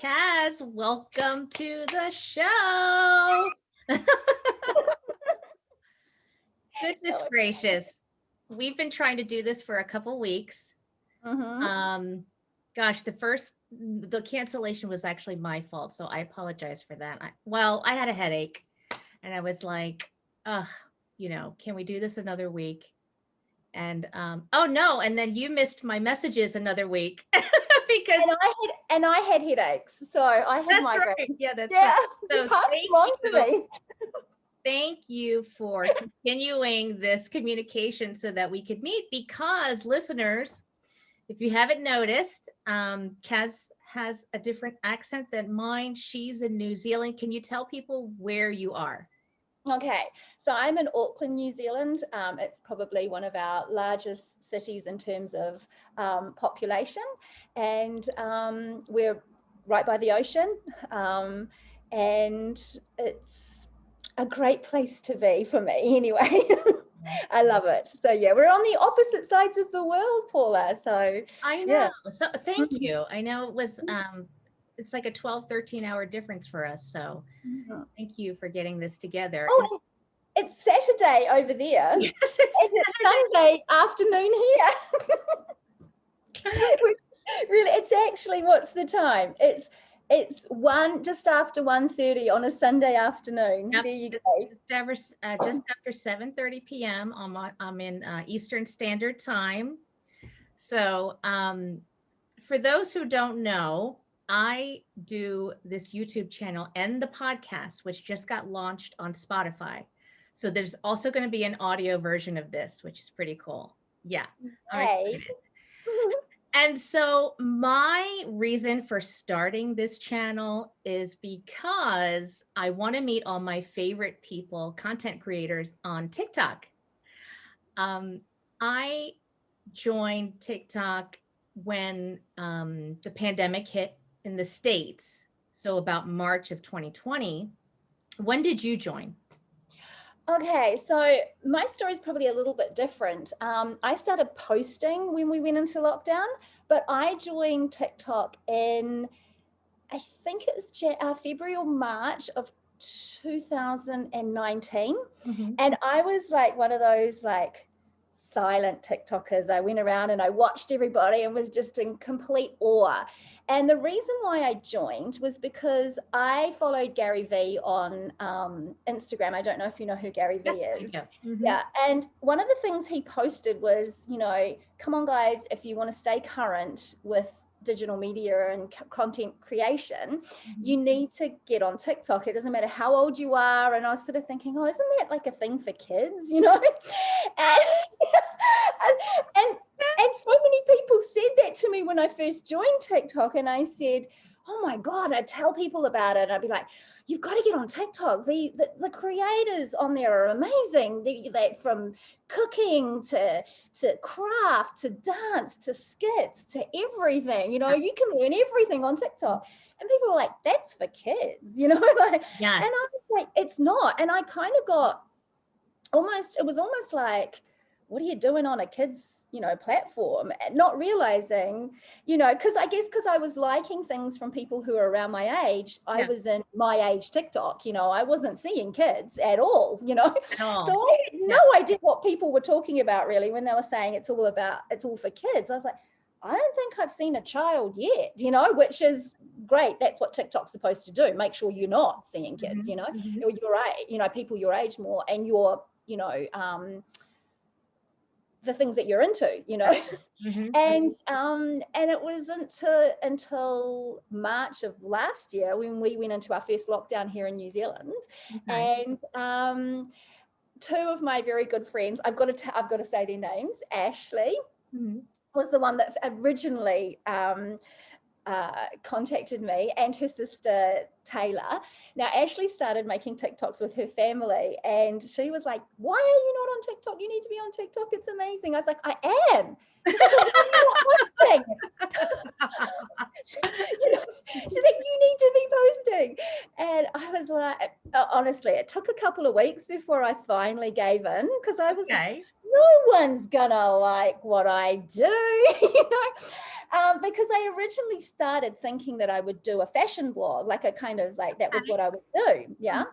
Kaz. Welcome to the show. Goodness gracious. We've been trying to do this for a couple weeks. Mm-hmm. Gosh, the cancellation was actually my fault, so I apologize for that. I had a headache and I was like, ugh, can we do this another week? And oh no, and then you missed my messages another week because And I had headaches, so I had that's migraine. right. Yeah, that's right. Yeah, you So passed them on to me. thank you for continuing this communication so that we could meet because listeners, if you haven't noticed, Kaz has a different accent than mine. She's in New Zealand. Can you tell people where you are? Okay, so I'm in Auckland, New Zealand. It's probably one of our largest cities in terms of population, and we're right by the ocean, and it's a great place to be for me anyway. I love it. So yeah, we're on the opposite sides of the world, Paula. So I yeah. know. So thank you. I know it's like a 12, 13-hour difference for us. So Mhm. thank you for getting this together. Oh, it's Saturday over there. Yes, it's And it's Sunday afternoon here. Really, it's actually, what's the time? It's just after 1:30 on a Sunday afternoon. Yep, There you it's go. just after 7:30 p.m. I'm in Eastern Standard Time. So for those who don't know, I do this YouTube channel and the podcast, which just got launched on Spotify. So there's also going to be an audio version of this, which is pretty cool. Yeah, I'm Hey. excited. And so my reason for starting this channel is because I want to meet all my favorite people, content creators on TikTok. I joined TikTok when the pandemic hit in the States. So about March of 2020. When did you join? Okay, so my story is probably a little bit different. I started posting when we went into lockdown, but I joined TikTok in, I think it was February or March of 2019. Mm-hmm. And I was like one of those like silent TikTokers. I went around and I watched everybody and was just in complete awe. And the reason why I joined was because I followed Gary Vee on Instagram. I don't know if you know who Gary Vee Yes, I is. do. Mm-hmm. Yeah. And one of the things he posted was, come on, guys, if you want to stay current with digital media and content creation, you need to get on TikTok. It doesn't matter how old you are. And I was sort of thinking, oh, isn't that like a thing for kids, and, and so many people said that to me when I first joined TikTok, and I said, oh my God, I'd tell people about it. And I'd be like, you've got to get on TikTok. The creators on there are amazing. They from cooking to craft to dance to skits to everything. You can learn everything on TikTok. And people were like, that's for kids, like, Yes. and I was like, it's not. And I kind of got it was almost like, what are you doing on a kid's platform, not realizing because I was liking things from people who are around my age. I was in my age TikTok. I wasn't seeing kids at all. At all. So I had no idea what people were talking about really when they were saying it's all for kids. I was like, I don't think I've seen a child yet, which is great. That's what TikTok's supposed to do. Make sure you're not seeing kids, Mm-hmm. or your age, people your age more, and your the things that you're into, Mm-hmm. and it wasn't until March of last year when we went into our first lockdown here in New Zealand. Okay. And two of my very good friends, I've got to say their names. Ashley was the one that originally contacted me, and her sister Taylor. Now Ashley started making TikToks with her family, and she was like, why are you not on TikTok? You need to be on TikTok. It's amazing. I was like, I am. She's like, why are you not posting? She's like, you need to be posting. And I was like, honestly, it took a couple of weeks before I finally gave in, because I was like, no one's gonna like what I do, Because I originally started thinking that I would do a fashion blog, like a kind of like that was what I would do. Yeah.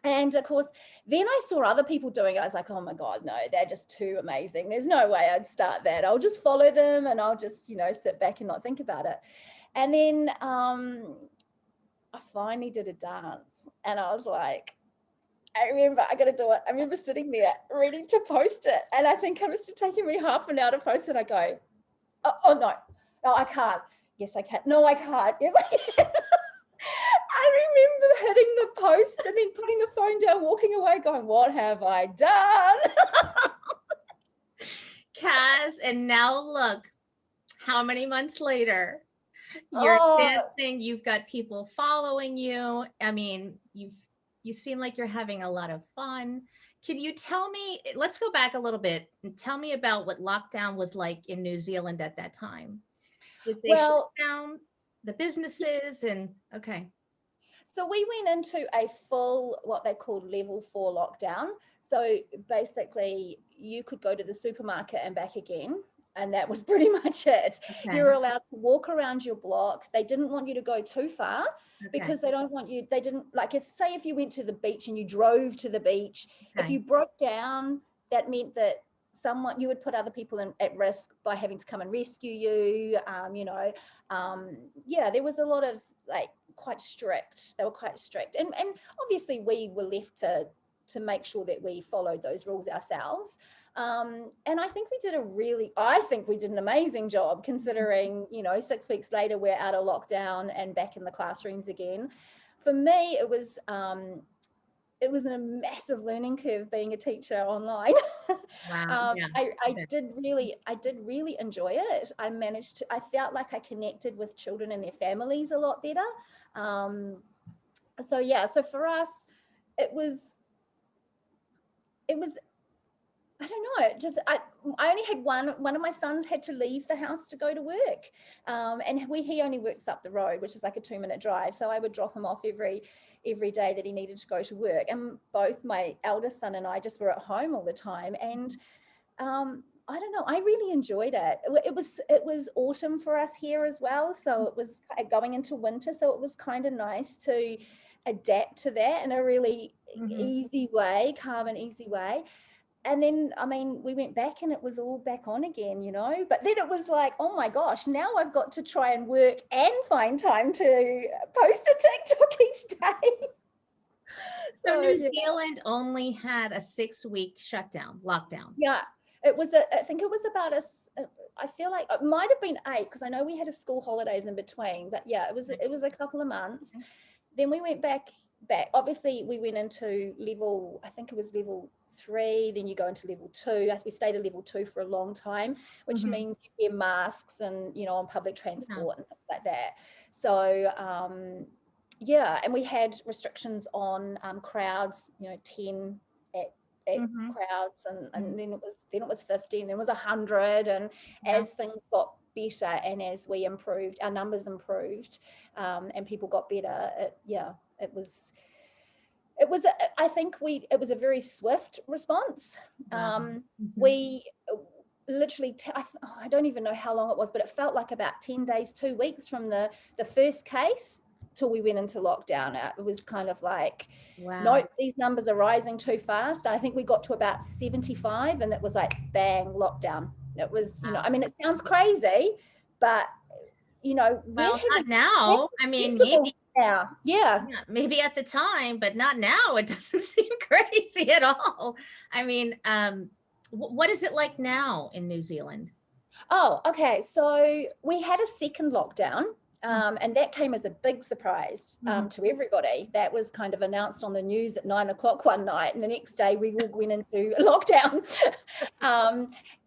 And of course, then I saw other people doing it. I was like, oh my God, no, they're just too amazing. There's no way I'd start that. I'll just follow them and I'll just, sit back and not think about it. And then I finally did a dance and I was like, I remember I got to do it. I remember sitting there ready to post it. And I think it must have taken me half an hour to post it. I go, oh no, I can't. Yes, I can. No, I can't. Yes, I can. I remember hitting the post and then putting the phone down, walking away going, what have I done? Kaz, and now look, how many months later, you're Oh, dancing, you've got people following you. I mean, you seem like you're having a lot of fun. Can you tell me, let's go back a little bit and tell me about what lockdown was like in New Zealand at that time. Did they shut well, down the businesses and okay. so we went into a full, what they called level 4 lockdown. So basically you could go to the supermarket and back again. And that was pretty much it. Okay. You were allowed to walk around your block. They didn't want you to go too far because they don't want you, they didn't like if you went to the beach and you drove to the beach, if you broke down, that meant that you would put other people at risk by having to come and rescue you. There was a lot of like quite strict. They were quite strict. And obviously we were left to make sure that we followed those rules ourselves. And I think we did an amazing job considering, 6 weeks later, we're out of lockdown and back in the classrooms again. For me, it was a massive learning curve being a teacher online. Wow. I did really enjoy it. I felt like I connected with children and their families a lot better. So for us, it was I don't know. I only had one of my sons had to leave the house to go to work. And he only works up the road, which is like a 2-minute drive. So I would drop him off every day that he needed to go to work. And both my eldest son and I just were at home all the time. And I don't know, I really enjoyed it. It was autumn for us here as well. So it was going into winter. So it was kind of nice to adapt to that in a really easy way, calm and easy way. And then, we went back and it was all back on again, but then it was like, oh my gosh, now I've got to try and work and find time to post a TikTok each day. So New Zealand only had a 6-week lockdown. Yeah, I think it was about I feel like it might have been 8 because I know we had a school holidays in between, but yeah, it was a couple of months. Then we went back. Obviously we went into I think it was level 3, then you go into level 2. We stayed at level 2 for a long time, which means you wear masks and on public transport and things like that. So and we had restrictions on crowds, 10 at crowds, and then it was 50, and then it was 100, and as things got better and as we improved, our numbers improved, and people got better, I think it was a very swift response. We literally, I don't even know how long it was, but it felt like about 10 days, 2 weeks from the first case till we went into lockdown. It was kind of like, no, these numbers are rising too fast. I think we got to about 75 and it was like, bang, lockdown. It was, it sounds crazy, but well, not now. Maybe now. Yeah, maybe at the time, but not now. It doesn't seem crazy at all. What is it like now in New Zealand? Oh, okay. So we had a second lockdown, and that came as a big surprise to everybody. That was kind of announced on the news at 9 o'clock one night, and the next day we all went into lockdown.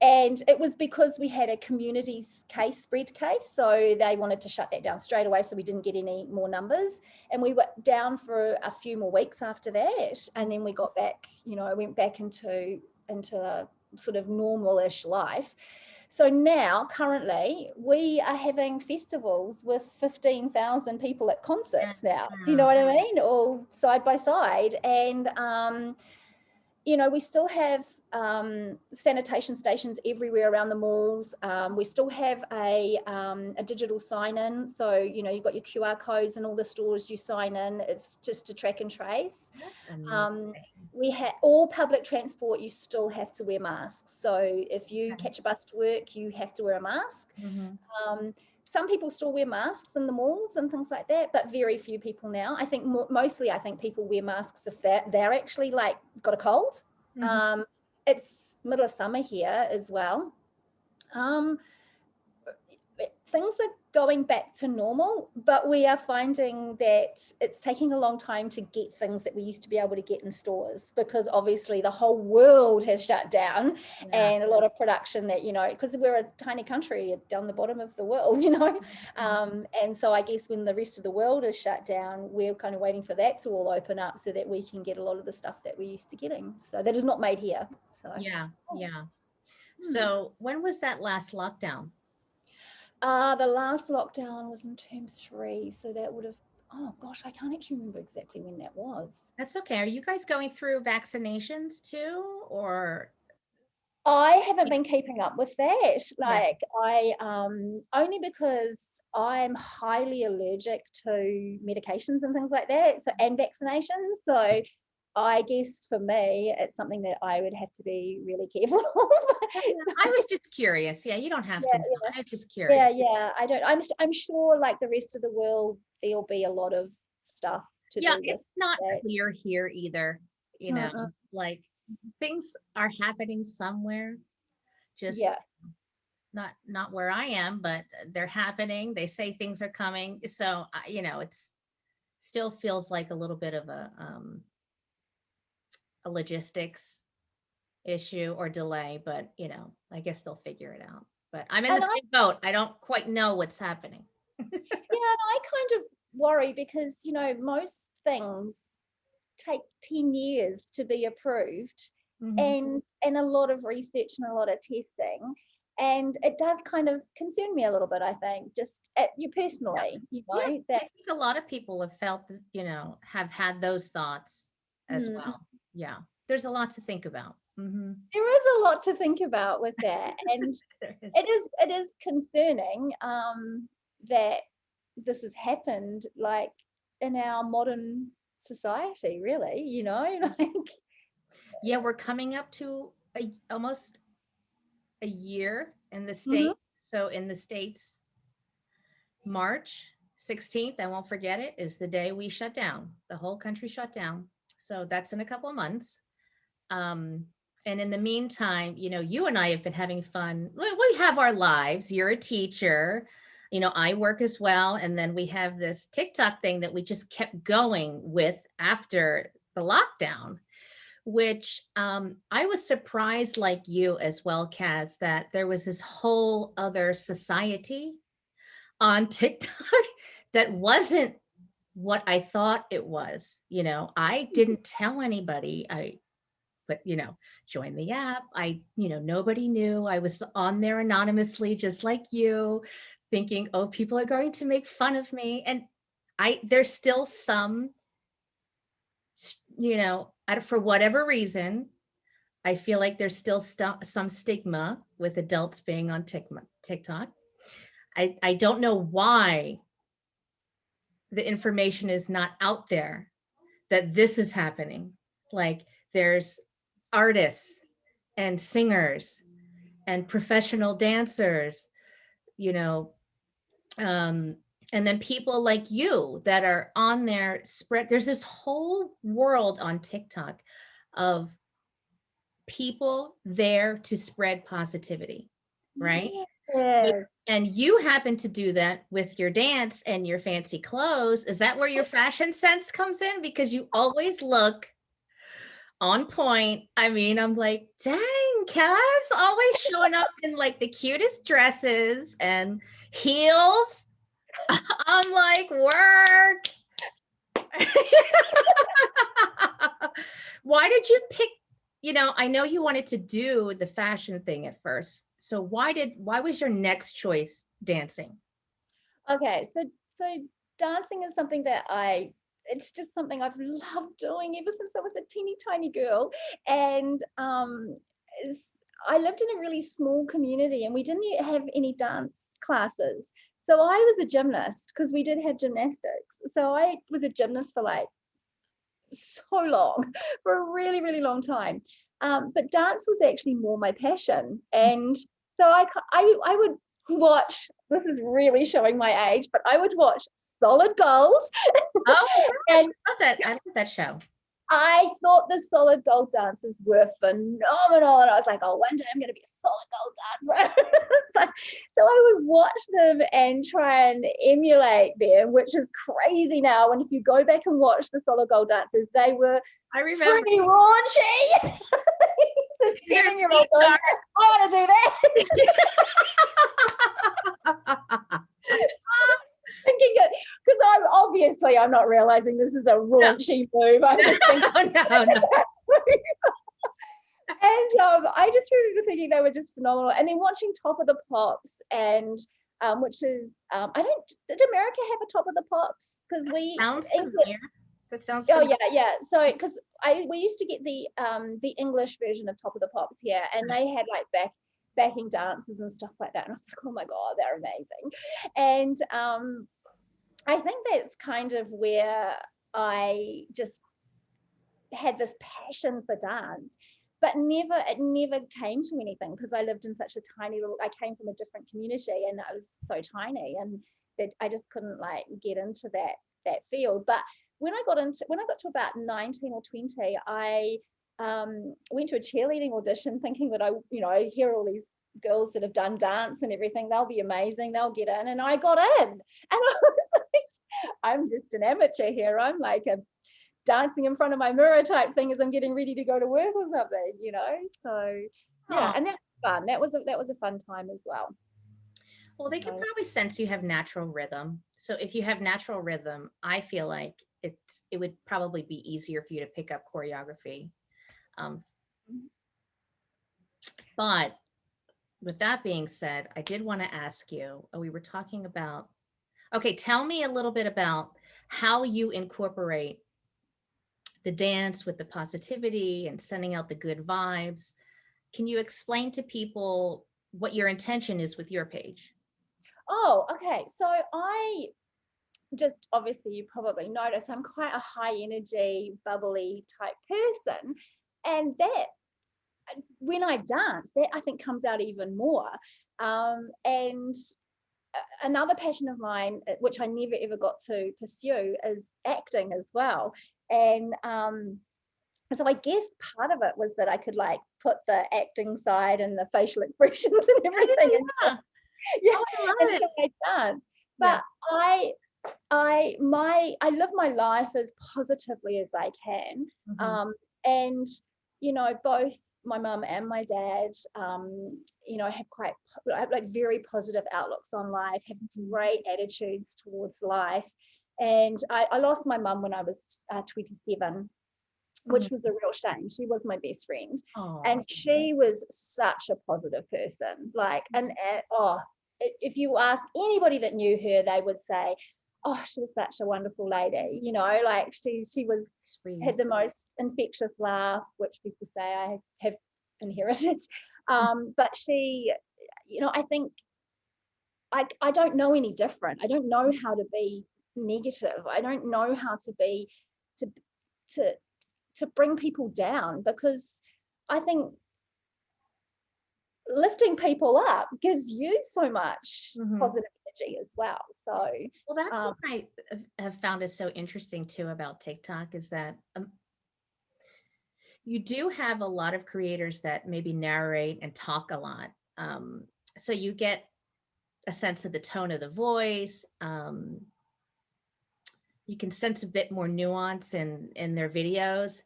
And it was because we had a community spread case, so they wanted to shut that down straight away, so we didn't get any more numbers. And we were down for a few more weeks after that, and then we got back. Went back into a sort of normal-ish life. So now, currently, we are having festivals with 15,000 people at concerts now. Do you know what I mean? All side by side. And, we still have sanitation stations everywhere around the malls. We still have a digital sign-in. So, you know, you've got your QR codes in all the stores you sign in. It's just to track and trace. That's amazing. We have all public transport, you still have to wear masks. So if you Okay. catch a bus to work, you have to wear a mask. Mm-hmm. Some people still wear masks in the malls and things like that, but very few people now. I think mostly, I think people wear masks if they're actually like got a cold. Mm-hmm. It's middle of summer here as well. Things are going back to normal, but we are finding that it's taking a long time to get things that we used to be able to get in stores, because obviously the whole world has shut down. Yeah. And a lot of production that, you know, because we're a tiny country down the bottom of the world, you know. And so I guess when the rest of the world is shut down, we're kind of waiting for that to all open up so that we can get a lot of the stuff that we're used to getting. So that is not made here. So Yeah. Yeah. So when was that last lockdown? the last lockdown was in term 3, so that would have, oh gosh, I can't actually remember exactly when that was. That's okay. Are you guys going through vaccinations too, or? I haven't been keeping up with that. Yeah. Like I only because I'm highly allergic to medications and things like that. So and vaccinations. So I guess for me, it's something that I would have to be really careful of. I was just curious. Yeah, you don't have to know. Yeah, I was just curious. yeah. I don't. I'm sure, like the rest of the world, there'll be a lot of stuff to Yeah, do with it's not that. clear here either. You know, Mm-mm. like things are happening somewhere, just Yeah, not where I am, but they're happening. They say things are coming. So, you know, it's still feels like a little bit of a logistics issue or delay, but you know, I guess they'll figure it out. But I'm in the and same boat. I don't quite know what's happening. and I kind of worry because, you know, most things take 10 years to be approved, Mhm. and a lot of research and a lot of testing. And it does kind of concern me a little bit, I think, just at you Yeah. personally, you Yeah, know, I that think a lot of people have felt, you know, have had those thoughts as mm, well. Yeah. There's a lot to think about. Mhm. there is a lot to think about with that. And There is. it is concerning that this has happened like in our modern society, really, you know, like Yeah, we're coming up to almost a year in the mhm. States. So in the States, March 16th, I won't forget it, is the day we shut down. The whole country shut down. So that's in a couple of months. Um, and in the meantime, you know, you and I have been having fun. We have our lives. You're a teacher. You know, I work as well. And then we have this TikTok thing that we just kept going with after the lockdown, which I was surprised, like you as well, Kaz, that there was this whole other society on TikTok that wasn't what I thought it was. You know, I didn't tell anybody. But you know, join the app. Nobody knew. I was on there anonymously, just like you, thinking, oh, people are going to make fun of me. And there's still some, for whatever reason, I feel like there's still some stigma with adults being on TikTok. I don't know why the information is not out there that this is happening. Like there's artists and singers and professional dancers, you know, um, and then people like you that are on there spread. There's this whole world on TikTok of people there to spread positivity, right? Yes. And you happen to do that with your dance and your fancy clothes. Is that where your fashion sense comes in? Because you always look on point. I mean, I'm like, dang, Kaz, always showing up in like the cutest dresses and heels. I'm like, work. Why did you pick, I know you wanted to do the fashion thing at first. So why was your next choice dancing? Okay, so dancing is something that it's just something I've loved doing ever since I was a teeny tiny girl. And I lived in a really small community and we didn't have any dance classes. So I was a gymnast because we did have gymnastics. So I was a gymnast for like so long, for a really, really long time. But dance was actually more my passion. And so I would watch, this is really showing my age, but I would watch Solid Gold. Oh my gosh, And I love that. I love that show. I thought the Solid Gold dances were phenomenal. And I was like, oh, one day I'm going to be a Solid Gold dancer. So I would watch them and try and emulate them, which is crazy now. And if you go back and watch the Solid Gold dances, they were I remember. pretty raunchy. The 7-year-old going, I want to do that. Thinking it, because I'm not realizing this is a raunchy move. I'm just thinking, no. And I just remember thinking they were just phenomenal. And then watching Top of the Pops, and which is did America have a Top of the Pops? Because we Sounds England, familiar. That sounds oh familiar. yeah. So because we used to get the English version of Top of the Pops here, and they had like backing dances and stuff like that. And I was like, oh my God, they're amazing. And I think that's kind of where I just had this passion for dance, but it never came to anything because I lived in such a I came from a different community and I was so tiny, and that I just couldn't like get into that field. But when I got to about 19 or 20, I went to a cheerleading audition thinking that I hear all these girls that have done dance and everything, they'll be amazing, they'll get in, and I got in, and I was like, I'm just an amateur here. I'm like a dancing in front of my mirror type thing as I'm getting ready to go to work or something, So yeah, and that's fun. That was a fun time as well. Well, they can probably sense you have natural rhythm. So if you have natural rhythm, I feel like it would probably be easier for you to pick up choreography. But with that being said, I did want to ask you, we were talking about, okay, tell me a little bit about how you incorporate the dance with the positivity and sending out the good vibes. Can you explain to people what your intention is with your page? Oh, okay. So I just, obviously you probably notice I'm quite a high energy, bubbly type person. And that, when I dance, that I think comes out even more. And another passion of mine, which I never ever got to pursue, is acting as well. And so I guess part of it was that I could like put the acting side and the facial expressions and everything. Yeah, until I dance. But I live my life as positively as I can. And both my mum and my dad have like very positive outlooks on life, have great attitudes towards life. And I lost my mum when I was 27, which was a real shame. She was my best friend. And she was such a positive person. Like, and if you ask anybody that knew her, they would say, oh, she was such a wonderful lady. Like she was sweet. Had the most infectious laugh, which people say I have inherited. But she, I think I don't know any different. I don't know how to be negative. I don't know how to be to bring people down, because I think lifting people up gives you so much positive energy as well. So that's what I have found is so interesting too about TikTok, is that you do have a lot of creators that maybe narrate and talk a lot. So you get a sense of the tone of the voice. You can sense a bit more nuance in their videos.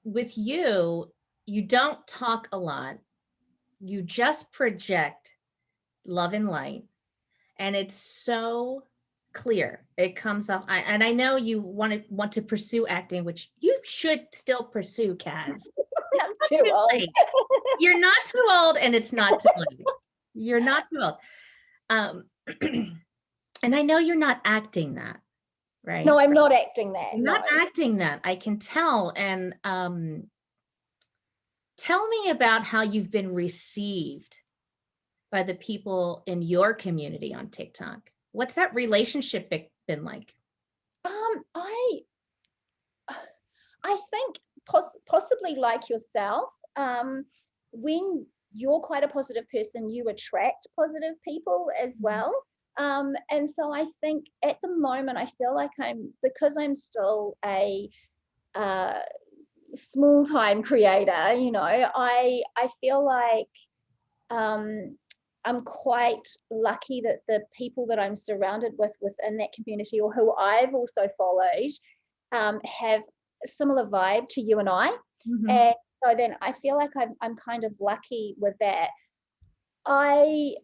With you, you don't talk a lot. You just project love and light. And it's so clear. It comes off. And I know you want to pursue acting, which you should still pursue, Kaz. It's not too late. You're not too old, and it's not too late. You're not too old. And I know you're not acting that, right? No, I'm not acting that. You're not acting that. I can tell. And Tell me about how you've been received by the people in your community on TikTok. What's that relationship been like? Um, I I think possibly like yourself, when you're quite a positive person, you attract positive people as Mhm. well. And so I think at the moment, I feel like because I'm still a uh, small time creator, I feel like um, I'm quite lucky that the people that I'm surrounded with within that community, or who I've also followed, have a similar vibe to you and I. Mhm. And so then I feel like I'm kind of lucky with that. I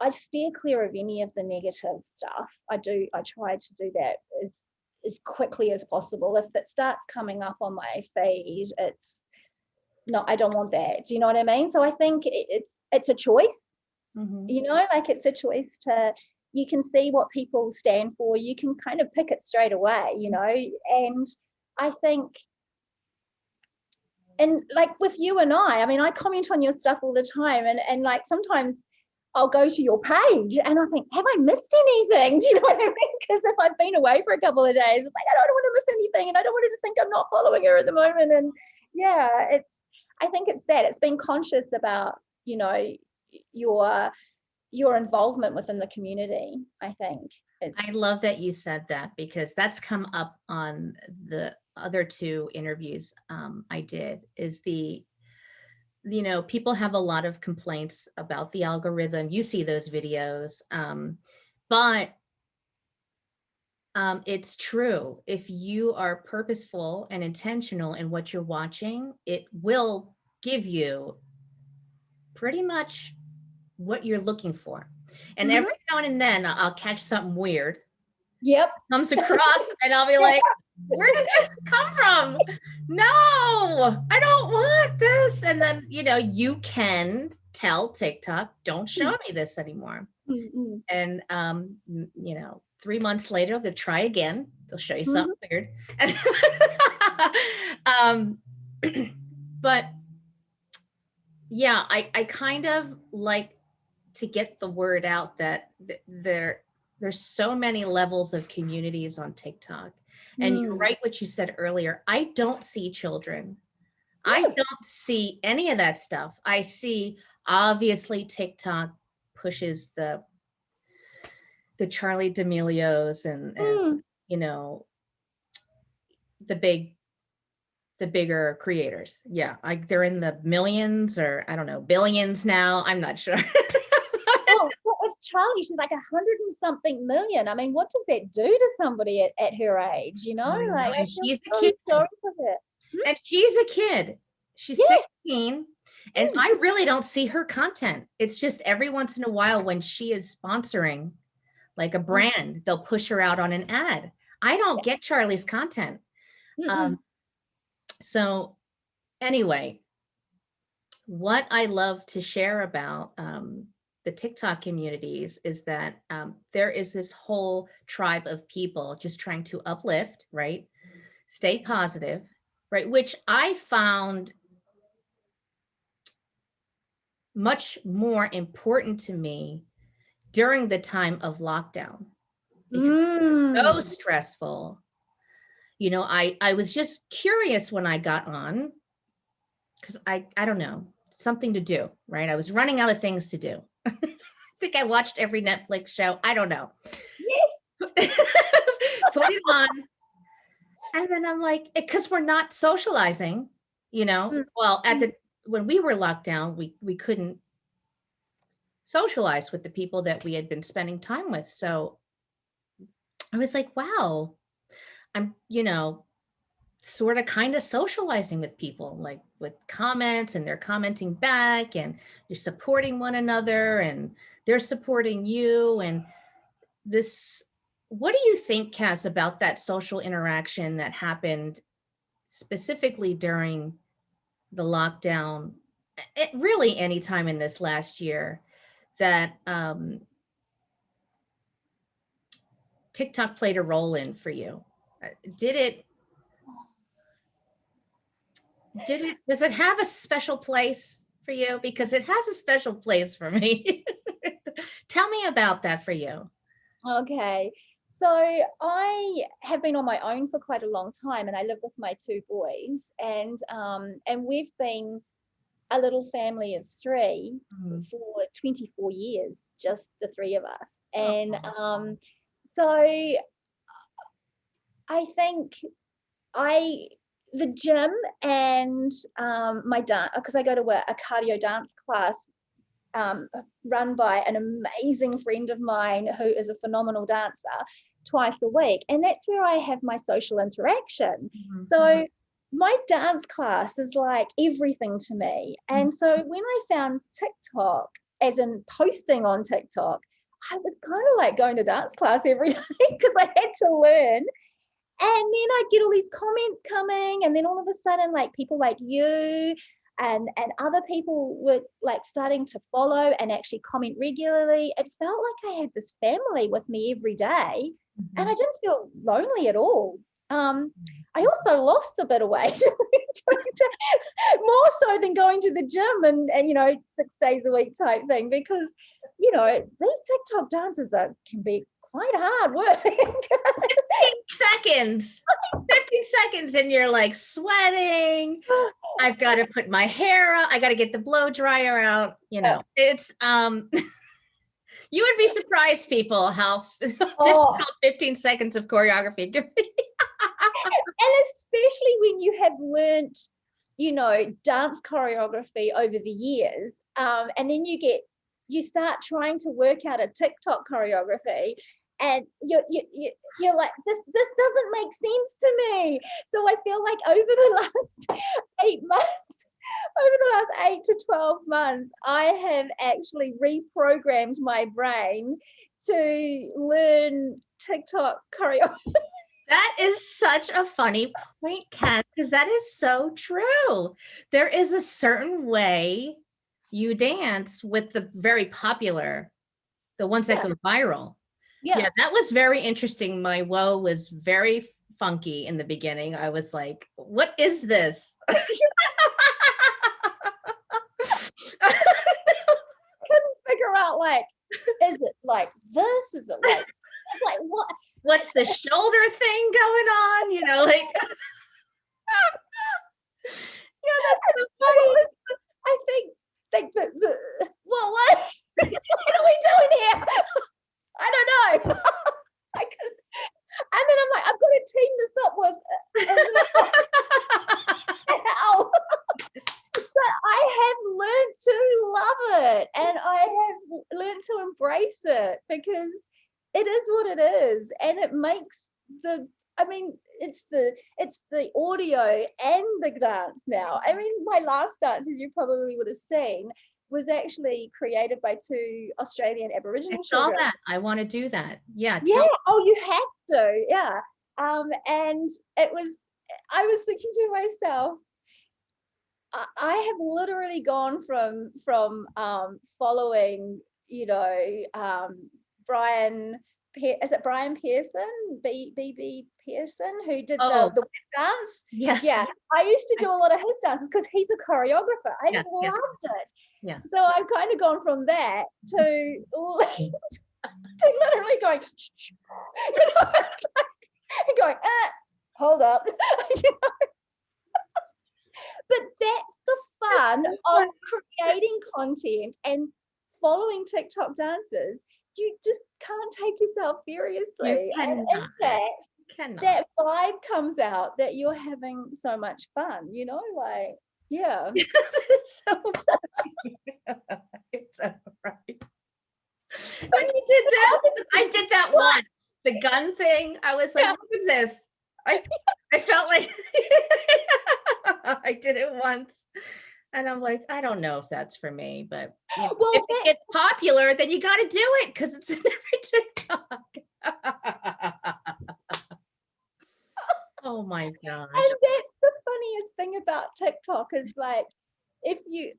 I steer clear of any of the negative stuff. I try to do that as quickly as possible. If it starts coming up on my feed, it's no, I don't want that. Do you know what I mean? So I think it's a choice. Mhm. Like it's a choice to, you can see what people stand for, you can kind of pick it straight away. And I think, and like with you and I mean, I comment on your stuff all the time, and like sometimes I'll go to your page and I think, have I missed anything? Do you know what I mean? Because if I've been away for a couple of days, it's like I don't want to miss anything, and I don't want her to think I'm not following her at the moment. And yeah, I think it's that, it's being conscious about, your your involvement within the community. I think it's I love that you said that because that's come up on the other two interviews I did is people have a lot of complaints about the algorithm. You see those videos. But it's true. If you are purposeful and intentional in what you're watching, it will give you pretty much what you're looking for. And Mhm. every now and then I'll catch something weird Yep. comes across and I'll be Yeah. like, where did this come from? No, I don't want this. And then, you can tell TikTok, don't show me this anymore. Mm-mm. And 3 months later, they'll try again. They'll show you Mhm. something weird. um, but yeah, I kind of like to get the word out that there's so many levels of communities on TikTok. And you're Mm. right what you said earlier. I don't see children. I No. don't see any of that stuff. I see obviously TikTok pushes the Charlie D'Amelios and Mm. you know the bigger creators. Yeah, they're in the millions or I don't know billions now. I'm not sure. Oh, what's Charlie? She's like 100 and something million. I mean, what does that do to somebody at her age? I know, Like I and feel she's a so kid. sorry for her. Hmm? And she's a kid. She's Yes. 16. And Mm. I really don't see her content. It's just every once in a while when she is sponsoring like a Mm. brand, they'll push her out on an ad. I don't Yeah. get Charlie's content. Um, Mm-mm. so anyway, what I love to share about the TikTok communities is that there is this whole tribe of people just trying to uplift, right? Stay positive, right? Which I found much more important to me during the time of lockdown because it was so Mm. stressful. I was just curious when I got on because I don't know, something to do, right? I was running out of things to do. I think I watched every Netflix show. I don't know. Yes. Put it on. And then I'm like, because we're not socializing, Mm. well, Mm. when we were locked down, we couldn't socialize with the people that we had been spending time with. So I was like, wow, I'm, sort of kind of socializing with people, like with comments, and they're commenting back, and you're supporting one another, and they're supporting you. And this, what do you think, Cass, about that social interaction that happened specifically during the lockdown? Really, any time in this last year that TikTok played a role in for you? Did it Does it have a special place for you? Because it has a special place for me. Tell me about that for you. Okay. So I have been on my own for quite a long time, and I live with my two boys, and we've been a little family of three Mhm. for 24 years, just the three of us. And Oh, so I think I the gym and my dance, because I go to a cardio dance class um, run by an amazing friend of mine who is a phenomenal dancer twice a week. And that's where I have my social interaction. mhm, So my dance class is like everything to me. mhm. And so when I found TikTok, as in posting on TikTok, I was kind of like going to dance class every day because I had to learn. And then I get all these comments coming, and then all of a sudden, like people like you and other people were like starting to follow and actually comment regularly. It felt like I had this family with me every day, and I Mhm. didn't feel lonely at all. I also lost a bit of weight, more so than going to the gym and 6 days a week type thing, because these TikTok dances can be quite hard work. 15 seconds. 15 seconds and you're like sweating. I've got to put my hair out. I got to get the blow dryer out. It's you would be surprised, people, how Oh, difficult 15 seconds of choreography can be. and especially when you have learnt, dance choreography over the years, and then you start trying to work out a TikTok choreography, and you're like, this doesn't make sense to me. So I feel like over the last 8 months, over the last 8 to 12 months, I have actually reprogrammed my brain to learn TikTok choreography. That is such a funny point, Kat, because that is so true. There is a certain way you dance with the very popular, the ones that Yeah, go viral. yeah. Yeah, that was very interesting. My woe was very funky in the beginning. I was like, what is this? Couldn't figure out, like, is it like this? Is it like what? What's the shoulder thing going on? Like, yeah, that's so funny. I think like the what what are we doing here? I don't know. I could, and then I'm like, I've got to team this up with how. But I have learned to love it, and I have learned to embrace it, because it is what it is, and it makes the I mean, it's the audio and the dance now. I mean, my last dance, as you probably would have seen, was actually created by two Australian I Aboriginal saw children. that. I want to do that. Yeah, Yeah, tell. oh, you have to, yeah. And I was thinking to myself, I have literally gone from following, Brian. Is it Brian Pearson? BB Pearson, who did the Oh, the web dance? yes, Yeah, yes, I used to do a lot of his dances because he's a choreographer. I yes, just yes, loved it. yeah. So I've kind of gone from that to to literally going, and going, hold up. But that's the fun of creating content and following TikTok dancers. You just can't take yourself You seriously. And in cannot. fact, Cannot. that vibe comes out that you're having so much fun, like, yeah. It's so funny. It's so right. When you did this, I did that once. The gun thing. I was like, Yeah. what is this? I felt like I did it once. And I'm like, I don't know if that's for me, but if Well, it gets popular, then you got to do it because it's in every TikTok. Oh my gosh. and that's the funniest thing about TikTok is, like, if you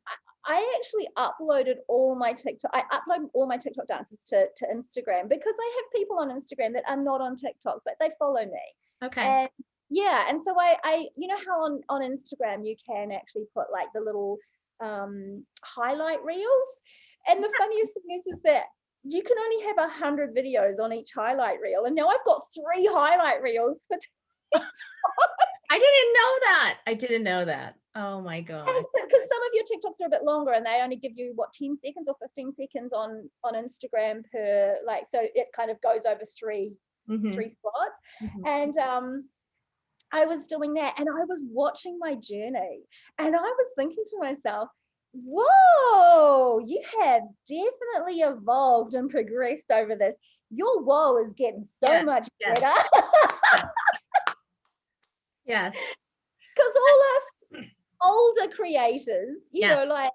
I actually uploaded all my TikTok. I upload all my TikTok dances to Instagram, because I have people on Instagram that are not on TikTok, but they follow me. Okay. And Yeah, and so I you know how on Instagram you can actually put like the little highlight reels, and the funniest thing is that you can only have 100 videos on each highlight reel, and now I've got 3 highlight reels for I didn't know that. I didn't know that. Oh my God. because some of your TikToks are a bit longer and they only give you what 10 seconds or 15 seconds on Instagram per, like, so it kind of goes over three Mhm. slots. Mhm. And I was doing that and I was watching my journey and I was thinking to myself, whoa, you have definitely evolved and progressed over this. Your whoa is getting so Yes, much yes, better. yes. Yes. Because all us older creators, you know, Yes. like,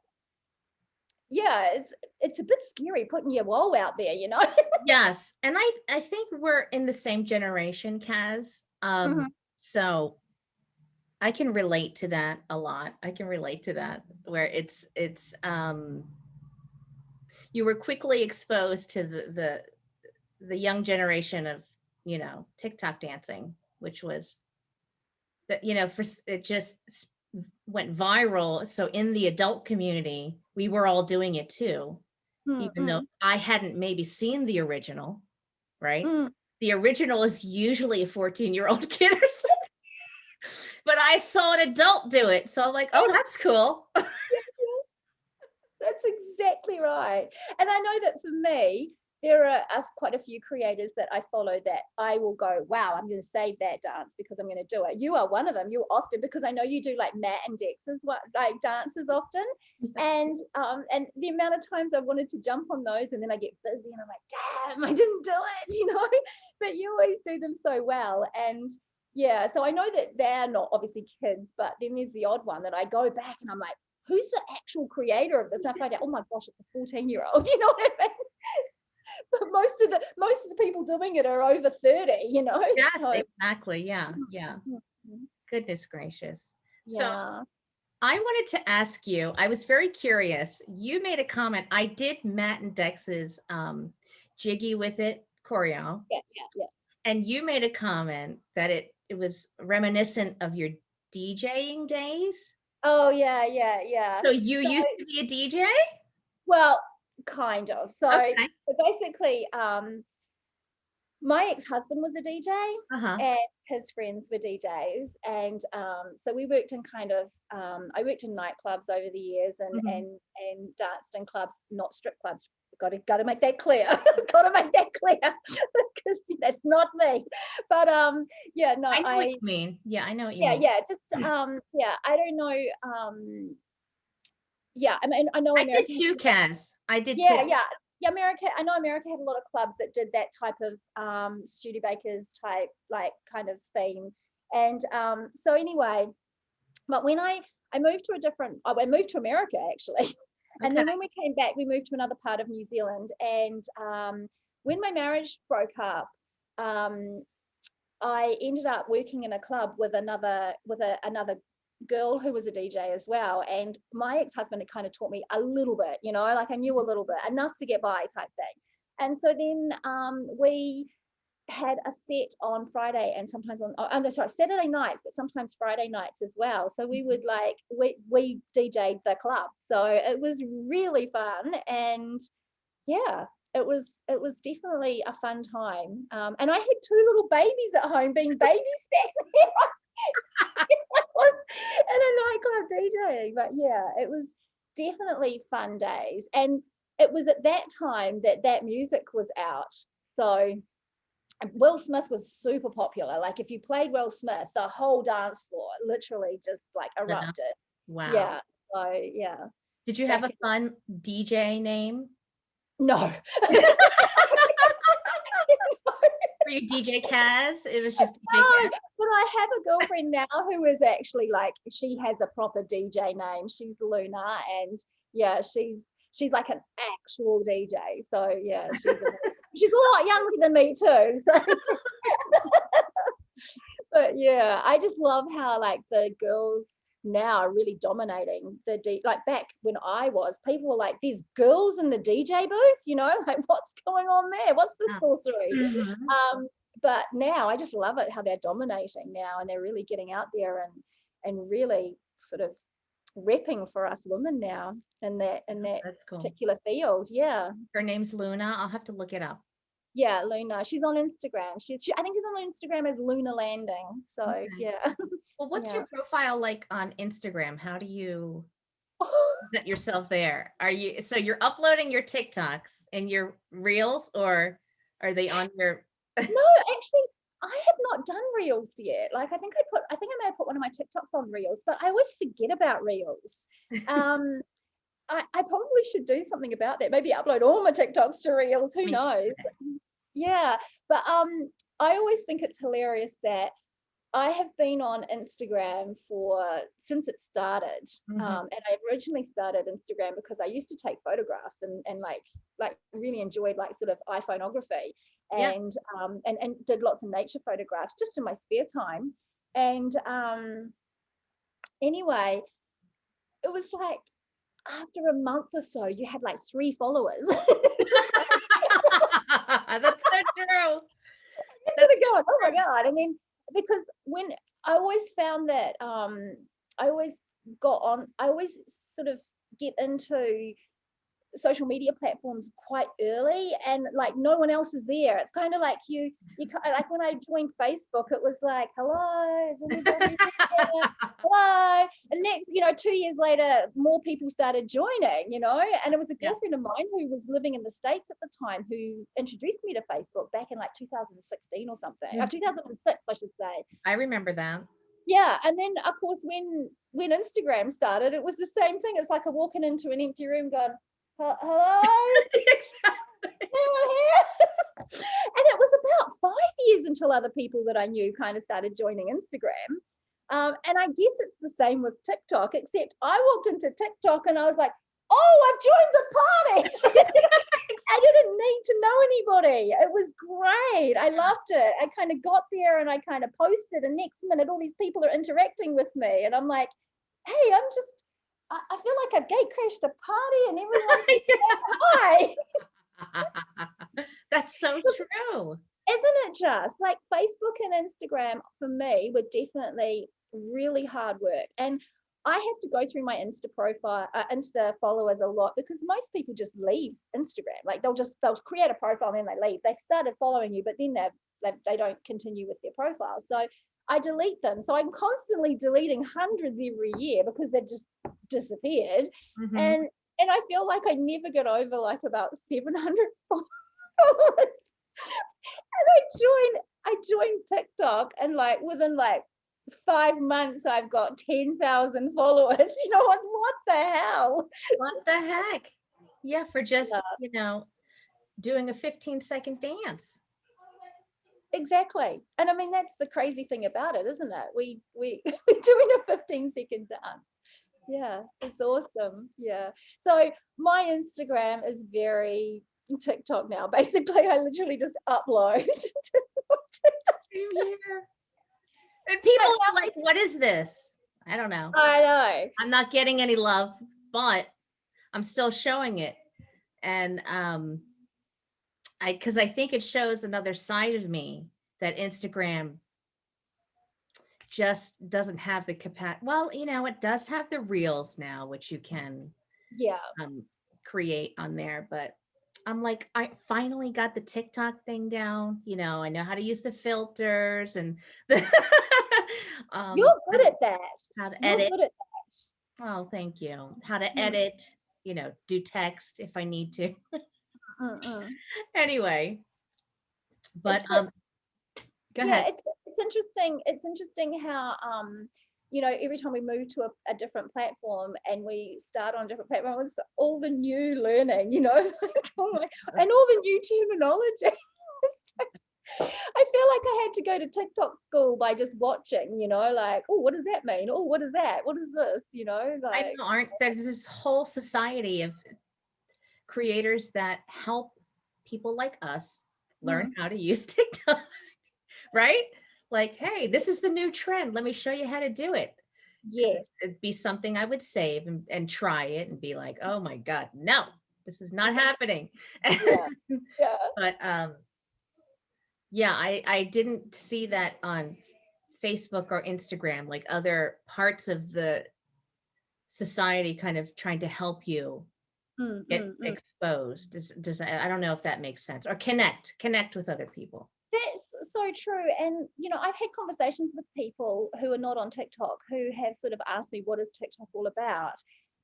yeah, it's a bit scary putting your whoa out there, you know. Yes. And I think we're in the same generation, Kaz. Mhm. So I can relate to that a lot. I can relate to that where it's you were quickly exposed to the young generation of, TikTok dancing, which was that, it just went viral. So in the adult community, we were all doing it too, Mm, even though mm, I hadn't maybe seen the original, right? mm. The original is usually a 14-year-old kid or something, but I saw an adult do it. So I'm like, oh, that's cool. That's exactly right. And I know that for me, there are quite a few creators that I follow that I will go, wow, I'm going to save that dance because I'm going to do it. You are one of them. You often, because I know you do like Matt and Dex's like dances often. And the amount of times I wanted to jump on those and then I get busy and I'm like, damn, I didn't do it, you know. But you always do them so well. And yeah, so I know that they're not obviously kids, but then there's the odd one that I go back and I'm like, who's the actual creator of this? And I find out, oh my gosh, it's a 14-year-old. You know what I mean? But most of the people doing it are over 30, you know. Yes, So exactly. Yeah. Yeah. Goodness gracious. So yeah. I wanted to ask you, I was very curious. You made a comment. I did Matt and Dex's Jiggy with It choreo, Yeah, yeah, yeah. and you made a comment that it was reminiscent of your DJing days. Oh yeah, yeah, yeah. So you So used to be a DJ? well, kind of. Okay. So basically, my ex-husband was a DJ Uh-huh. and his friends were DJs. And so we worked in I worked in nightclubs over the years and Mhm. and danced in clubs, not strip clubs. Got to make that clear. Got to make that clear because that's not me. But yeah, no, I know what you mean. Yeah, I know what you yeah, mean. yeah, just yeah, I don't know. Yeah, I mean, I know I did America has too, a lot. Kaz. I did too. Yeah, yeah. Yeah, America. I know America had a lot of clubs that did that type of Studebakers type, like, kind of theme. And so anyway, but when I moved to a different, I moved to America actually, and Okay. then when we came back, we moved to another part of New Zealand. And when my marriage broke up, um, I ended up working in a club with another girl who was a DJ as well. And my ex-husband had kind of taught me a little bit, you know, like I knew a little bit, enough to get by type thing. And so then we had a set on Friday and sometimes no, sorry, Saturday nights, but sometimes Friday nights as well. So we would like we DJ'd the club. So it was really fun. And yeah, it was definitely a fun time. And I had 2 little babies at home being babies back then. I was in a nightclub DJing, but yeah, it was definitely fun days. And it was at that time that music was out. So Will Smith was super popular. Like if you played Will Smith, the whole dance floor literally just like erupted. Wow. Yeah. So yeah, Did you have back a fun DJ name? no. Were you DJ Kaz? It was just DJ No, Kaz? but I have a girlfriend now who is actually like, she has a proper DJ name. She's Luna, and yeah, she's like an actual DJ. So yeah, she's a lot younger than me too. So but yeah, I just love how like the girls now are really dominating like back when I was, people were like, these girls in the DJ booth, you know, like what's going on there? What's the Oh. sorcery? Mhm. but now I just love it how they're dominating now, and they're really getting out there and really sort of repping for us women now in that That's cool. particular field. Yeah. Her name's Luna. I'll have to look it up. Yeah, Luna. She's on Instagram. I think she's on Instagram as Luna Landing. So Okay. yeah. Well, what's Yeah. your profile like on Instagram? How do you present yourself there? Are you so you're uploading your TikToks and your reels, or are they on your No, actually, I have not done reels yet. Like I think I may have put one of my TikToks on reels, but I always forget about reels. Um, I probably should do something about that. Maybe upload all my TikToks to reels. I Who mean, knows? Yeah, but I always think it's hilarious that I have been on Instagram since it started. mhm. And I originally started Instagram because I used to take photographs and like really enjoyed like sort of iPhoneography Yeah. and did lots of nature photographs just in my spare time. And anyway, it was like after a month or so, you had like 3 followers. That's so true. Sort That's of going, oh my God. And then because when I always found that I always I always sort of get into social media platforms quite early and like no one else is there. It's kind of like like when I joined Facebook, it was like, hello, is anybody there? Hello. And next, 2 years later, more people started joining, and it was a yeah. girlfriend of mine who was living in the States at the time who introduced me to Facebook back in like 2016 or something, or 2006, I should say. I remember that. Yeah, and then of course when Instagram started, it was the same thing. It's like a walking into an empty room going, hello, Exactly. anyone here? And it was about 5 years until other people that I knew kind of started joining Instagram. And I guess it's the same with TikTok, except I walked into TikTok and I was like, oh, I've joined the party. I didn't need to know anybody. It was great. I loved it. I kind of got there and I kind of posted, and next minute all these people are interacting with me. And I'm like, hey, I feel like I've gate crashed a party and everyone's saying hi. That's so true. Isn't it just like Facebook and Instagram for me were definitely really hard work. And I have to go through my Insta followers a lot because most people just leave Instagram. Like they'll create a profile and then they leave. They've started following you, but then they don't continue with their profile. So I delete them. So I'm constantly deleting hundreds every year because they've just disappeared. Mhm. And I feel like I never get over like about 700 followers. I joined TikTok, and like within like 5 months I've got 10,000 followers. What the hell? What the heck? Yeah, for just, Yeah, doing a 15-second dance. exactly. And I mean that's the crazy thing about it, isn't it? We're doing a 15-second dance. Yeah, it's awesome. Yeah. So my Instagram is very TikTok now. Basically, I literally just upload to TikTok. Same here. And people But are like, what is this? I don't know. I know. I'm not getting any love, but I'm still showing it. And because I think it shows another side of me that Instagram just doesn't have the capacity. Well, it does have the reels now, which you can Yeah. um, create on there. But I'm like, I finally got the TikTok thing down. I know how to use the filters and the You're good at that. how to You're edit. good at Oh, thank you. How to that. edit, do text if I need to. Mm, mm. Anyway, but It's a, go yeah, ahead. it's interesting. It's interesting how every time we move to a different platform and we start on a different platform, it's all the new learning, like, and all the new terminology. I feel like I had to go to TikTok school by just watching, like, oh, what does that mean? Oh, what is that? What is this? I Like, know, there's this whole society of creators that help people like us learn mm, how to use TikTok, right? Like, hey, this is the new trend. Let me show you how to do it. 'Cause yes, it'd be something I would save and try it and be like, oh my God, no, this is not happening. yeah, yeah. But Yeah, I didn't see that on Facebook or Instagram, like other parts of the society kind of trying to help you Mm, get mm, mm. exposed. Does I don't know if that makes sense. Or connect with other people. That's so true. And, I've had conversations with people who are not on TikTok who have sort of asked me, what is TikTok all about?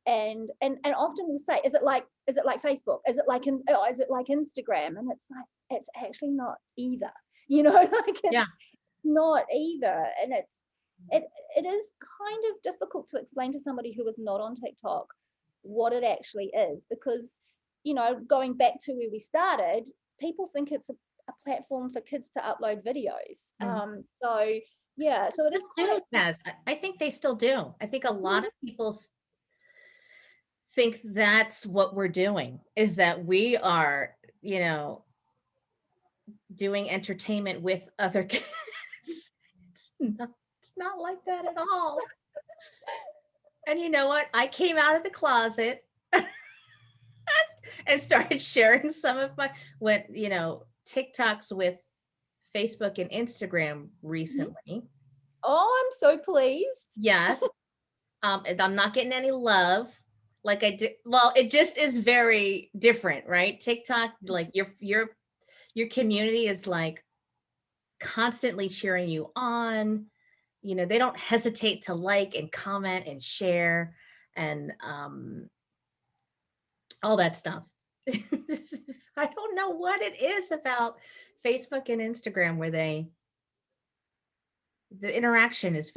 And often will say, is it like Facebook? Is it like Instagram? And it's like, it's actually not either. Like Yeah. it's not either. And it it is kind of difficult to explain to somebody who is not on TikTok what it actually is, because, going back to where we started, people think it's a platform for kids to upload videos. Mhm. So yeah, so it is Still quite. do, Kaz. I think they still do. I think a lot Mhm. of people think that's what we're doing, is that we are, doing entertainment with other kids. It's not like that at all. And you know what? I came out of the closet and started sharing some of my TikToks with Facebook and Instagram Mhm. recently. Oh, I'm so pleased. Yes. And I'm not getting any love like I did. Well, it just is very different, right? TikTok, like your community is like constantly cheering you on. They don't hesitate to like and comment and share and all that stuff. I don't know what it is about Facebook and Instagram where the interaction is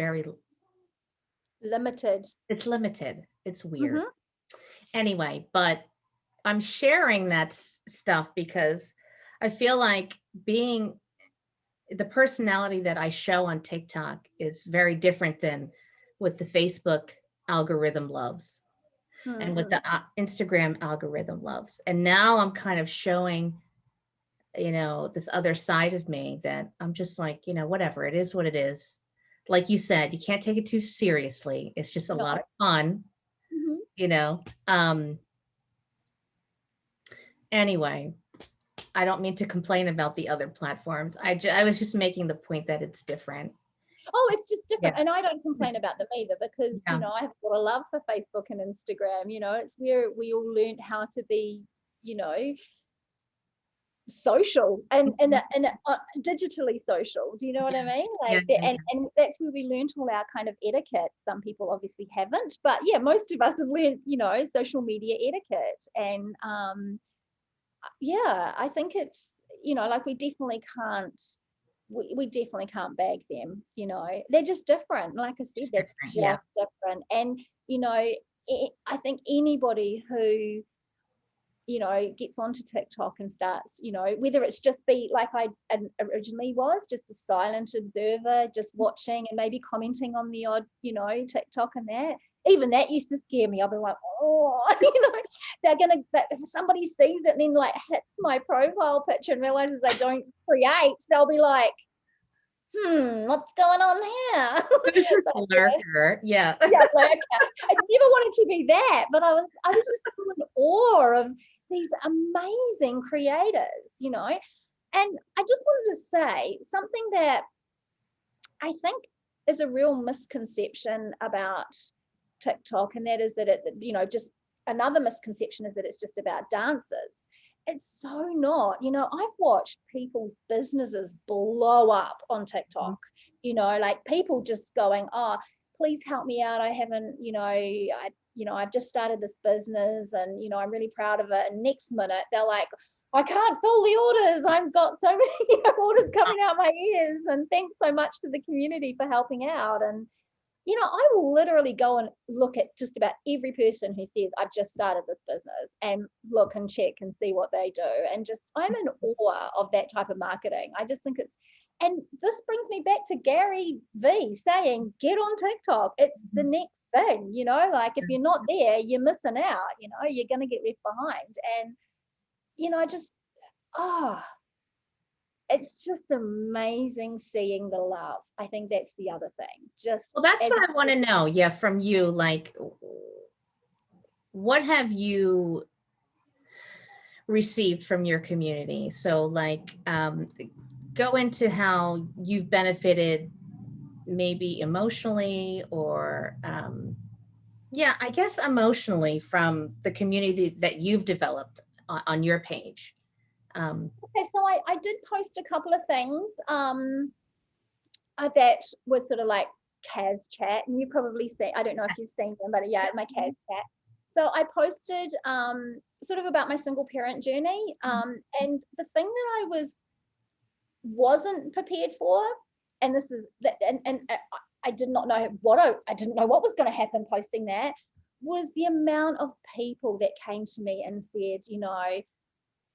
Limited. it's limited. It's weird. Hmm. Anyway, but I'm sharing that stuff because I feel like being the personality that I show on TikTok is very different than what the Facebook algorithm loves and what Hmm. the Instagram algorithm loves. And now I'm kind of showing, this other side of me that I'm just like, whatever, it is what it is. Like you said, you can't take it too seriously. It's just a No. lot of fun, Hmm. you know. Um anyway, I don't mean to complain about the other platforms. I was just making the point that it's different. Oh, it's just Yeah. different. And I don't complain about them either, because, Yeah. I have got a love for Facebook and Instagram. It's where we all learned how to be, you know, social Mhm. and digitally social. Do you know what I Yeah. mean? Yeah, Like, yeah, and that's where we learned all our kind of etiquette. Some people obviously haven't, but yeah, most of us have learned, social media etiquette. And yeah, I think it's, like we definitely can't bag them. They're just different. Like I said, it's they're different. Yeah. just different. And I think anybody who gets onto TikTok and starts, whether it's just be like I originally was, just a silent observer, just watching and maybe commenting on the odd, TikTok, and that. Even that used to scare me. I'll be like, oh, if somebody sees it and then like hits my profile picture and realizes I don't create, they'll be like, what's going on here? Who's this But yeah, lurker? Yeah. yeah, like I never wanted to be that, but I was just so in awe of these amazing creators. And I just wanted to say something that I think is a real misconception about TikTok, and that is that just another misconception is that it's just about dancers. It's so not. I've watched people's businesses blow up on TikTok. Like people just going, "Oh, please help me out. I haven't, I've just started this business, and I'm really proud of it." And next minute they're like, I can't fill the orders. I've got so many orders coming out my ears. And thanks so much to the community for helping out. And I will literally go and look at just about every person who says, I've just started this business, and look and check and see what they do. And just, I'm in awe of that type of marketing. I just think and this brings me back to Gary V saying, get on TikTok. It's the next thing, like if you're not there, you're missing out, you're going to get left behind. And, just, oh, it's just amazing seeing the love. I think that's the other thing. Just Well, that's as what I want to know. Yeah, from you, like, what have you received from your community? So, like, go into how you've benefited maybe emotionally or yeah, I guess emotionally from the community that you've developed on your page. Okay, so I did post a couple of things that was sort of like Kaz chat, and you probably see, I don't know if you've seen them, but yeah, my Kaz chat. So I posted sort of about my single parent journey, and the thing that I wasn't prepared for, and this is that, and I did not know I didn't know what was going to happen posting that, was the amount of people that came to me and said, you know,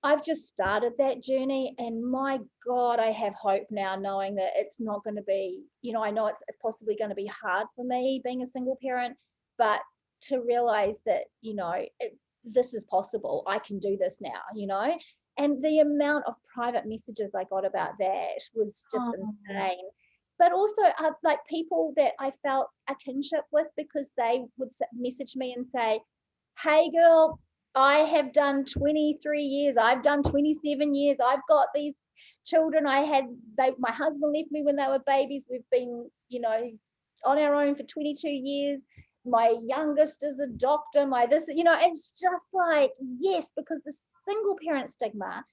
I've just started that journey, and my God, I have hope now, knowing that it's not going to be, you know, I know it's possibly going to be hard for me being a single parent, but to realize that, you know, this is possible. I can do this now, you know. And the amount of private messages I got about that was just Oh, insane. But also, like people that I felt a kinship with, because they would message me and say, hey, girl, I have done 23 years. I've done 27 years. I've got these children. My husband left me when they were babies. We've been, you know, on our own for 22 years. My youngest is a doctor. You know, it's just like, yes, because the single parent stigma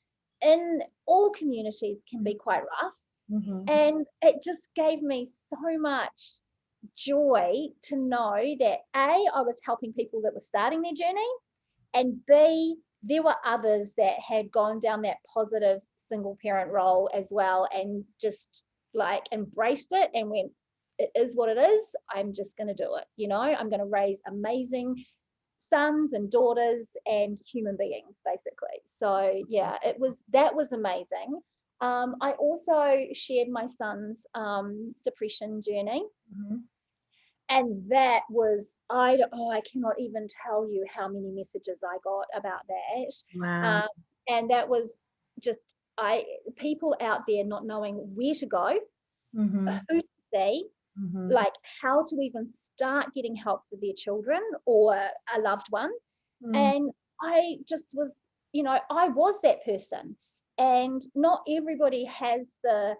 in all communities can be quite rough. mhm. And it just gave me so much joy to know that I was helping people that were starting their journey, and B, there were others that had gone down that positive single parent role as well, and just like embraced it and went, it is what it is. I'm just going to do it. You know, I'm going to raise amazing sons and daughters and human beings, basically. So yeah, that was amazing. I also shared my son's depression journey, Mhm. and that was, I cannot even tell you how many messages I got about that. Wow. um, and that was just, people out there not knowing where to go, Mhm. who to see, Mhm. like how to even start getting help for their children or a loved one. Mm. And I just was, you know, I was that person, and not everybody has the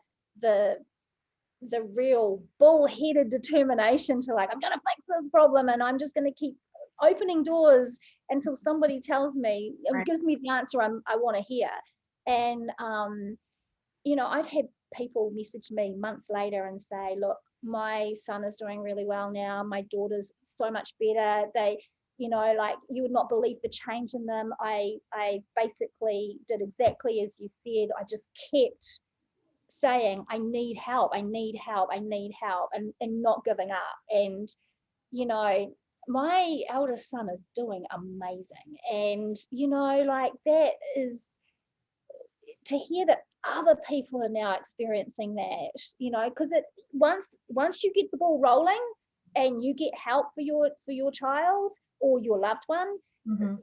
the real bullheaded determination to, like, I'm going to fix this problem and I'm just going to keep opening doors until somebody tells me and Right. gives me the answer I want to hear. And you know, I've had people message me months later and say, look, my son is doing really well now, my daughter's so much better, they, you know, like, you would not believe the change in them. I basically did exactly as you said. I just kept saying, I need help, I need help, I need help, and not giving up. And, you know, my eldest son is doing amazing. And, you know, like, that is, to hear that other people are now experiencing that, you know, because it, once you get the ball rolling and you get help for your child or your loved one, Mhm.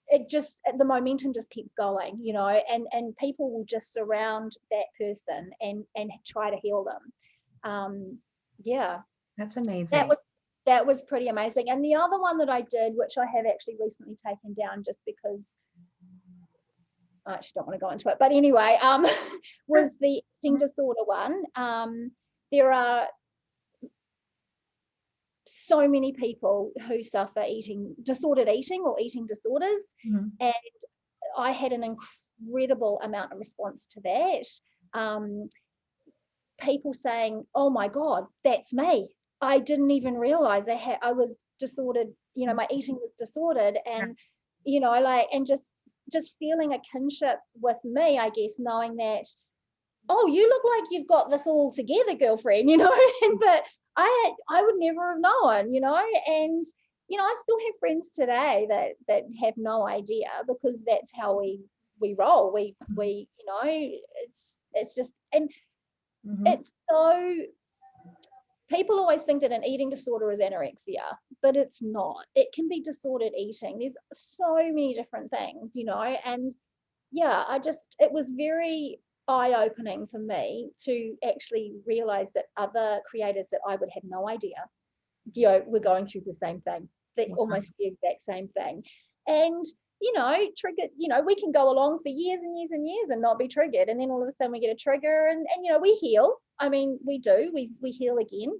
it just, the momentum just keeps going, you know, and people will just surround that person and try to heal them. Yeah, That's that amazing. was that was pretty amazing. And the other one that I did, which I have actually recently taken down just because I actually don't want to go into it, but anyway, Sure. was the eating Mhm. disorder one. There are so many people who suffer disordered eating or eating disorders, Mhm. and I had an incredible amount of response to that. People saying, "Oh my God, that's me. I didn't even realize I was disordered. You know, my eating was disordered." Yeah. And, you know, like, and just feeling a kinship with me, I guess, knowing that, oh, you look like you've got this all together, girlfriend, you know. And but I would never have known, you know. And, you know, I still have friends today that have no idea, because that's how we roll. We, you know, it's just, and Mhm. it's so, people always think that an eating disorder is anorexia, but it's not. It can be disordered eating. There's so many different things, you know. And yeah, it was very eye-opening for me to actually realize that other creators that I would have no idea, you know, were going through the same thing, Wow. almost the exact same thing. And, triggered, we can go along for years and years and years and not be triggered. And then all of a sudden we get a trigger and we heal. I mean, we heal again.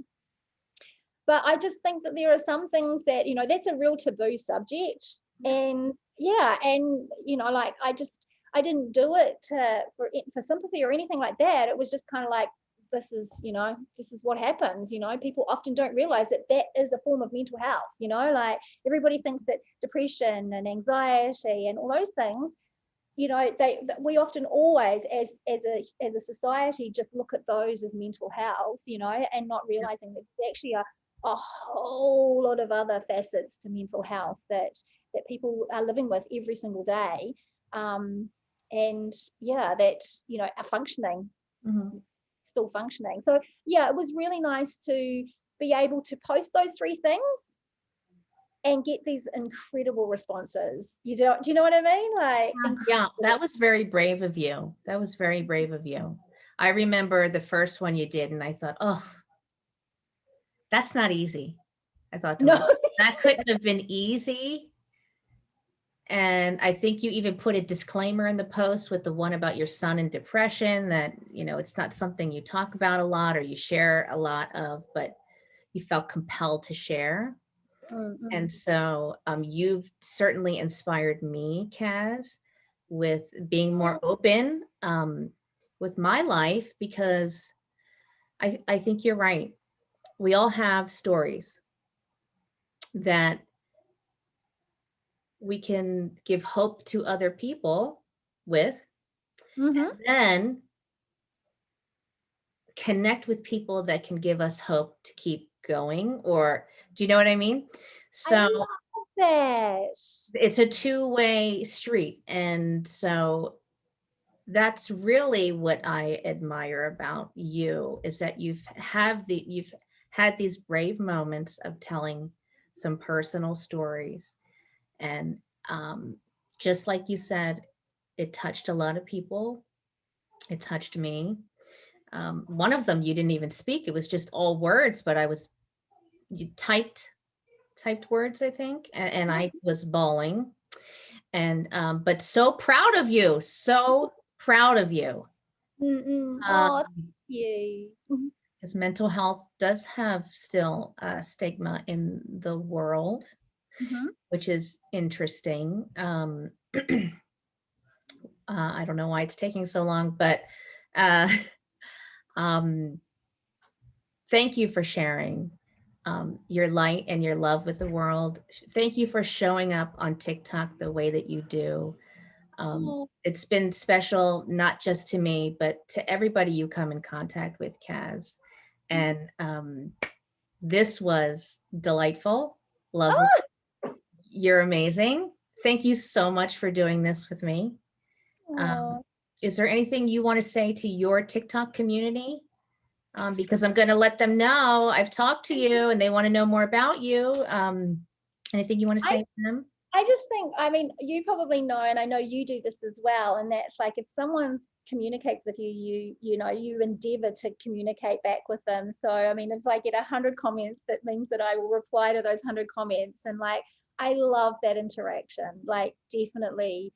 But I just think that there are some things that, that's a real taboo subject. And like I didn't do it for sympathy or anything like that. It was just kind of like, this is what happens. People often don't realize that is a form of mental health. Like everybody thinks that depression and anxiety and all those things, we often always as a society just look at those as mental health, and not realizing that there's actually a whole lot of other facets to mental health that people are living with every single day, and that are functioning. Mm-hmm. Still functioning. So it was really nice to be able to post those 3 things and get these incredible responses. Do you know what I mean? Like, yeah, that was very brave of you. That was very brave of you. I remember the first one you did and I thought, oh, that's not easy. I thought to myself, that couldn't have been easy. And I think you even put a disclaimer in the post with the one about your son and depression, that, it's not something you talk about a lot or you share a lot of, but you felt compelled to share. Mm-hmm. And so you've certainly inspired me, Kaz, with being more open with my life, because I think you're right. We all have stories that we can give hope to other people with, and then connect with people that can give us hope to keep going. Or do you know what I mean? So I love that. It's a two-way street. And so that's really what I admire about you, is that you've had these brave moments of telling some personal stories. And just like you said, it touched a lot of people. It touched me. One of them, you didn't even speak. It was just all words, but you typed words, I think. And I was bawling. And, but so proud of you. So proud of you. Oh, thank you. Because mental health does have still a stigma in the world, which is interesting. I don't know why it's taking so long, but thank you for sharing your light and your love with the world. Thank you for showing up on TikTok the way that you do. It's been special, not just to me, but to everybody you come in contact with, Kaz. And this was delightful, lovely. You're amazing. Thank you so much for doing this with me. Is there anything you want to say to your TikTok community? Because I'm going to let them know I've talked to you and they want to know more about you. Anything you want to say to them? I just think, I mean, you probably know, and I know you do this as well, and that's like, if someone communicates with you, you endeavor to communicate back with them. So, I mean, if I get 100 comments, that means that I will reply to those 100 comments. And like, I love that interaction. Like, definitely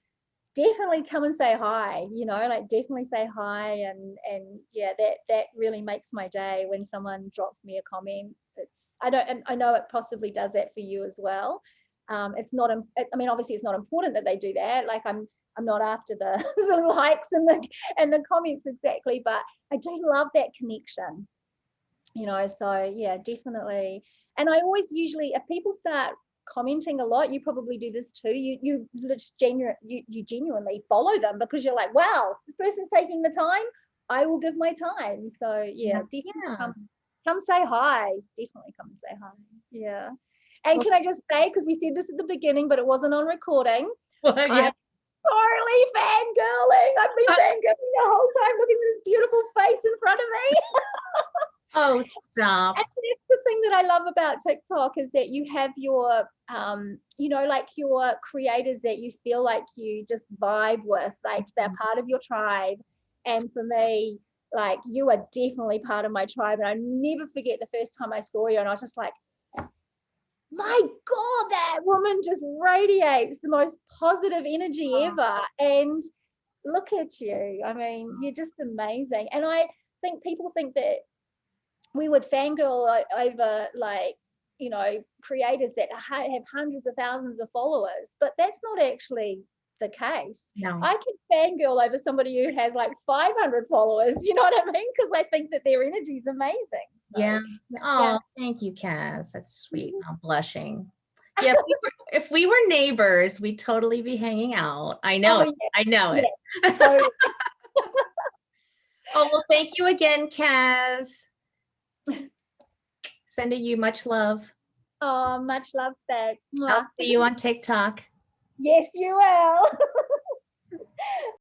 come and say hi, like definitely say hi. And yeah, that really makes my day when someone drops me a comment. I know it possibly does that for you as well. It's not, I mean, obviously it's not important that they do that. Like I'm not after the, the likes and the comments exactly, but I do love that connection, so yeah, definitely. And I always usually, if people start commenting a lot, you probably do this too, you genuinely follow them, because you're like, wow, this person's taking the time, I will give my time. So yeah, definitely come say hi. Definitely come and say hi. Yeah. And can I just say, because we said this at the beginning, but it wasn't on recording. Yeah. I'm totally fangirling. I've been fangirling the whole time, looking at this beautiful face in front of me. Oh, stop. And that's the thing that I love about TikTok, is that you have your, like your creators that you feel like you just vibe with, like they're part of your tribe. And for me, like, you are definitely part of my tribe. And I never forget the first time I saw you, and I was just like, my God, that woman just radiates the most positive energy ever. And look at you. I mean, you're just amazing. And I think people think that we would fangirl over, like, you know, creators that have hundreds of thousands of followers, but that's not actually the case. No. I can fangirl over somebody who has like 500 followers, you know what I mean? Because I think that their energy is amazing. So, Yeah. Oh, yeah. thank you, Kaz. That's sweet. I'm blushing. Yeah, if we were neighbors, we'd totally be hanging out. I know Oh, it. I know it. yeah, totally. Oh, well, thank you again, Kaz. Sending you much love. Oh, much love back. I'll see you on TikTok. Yes, you will.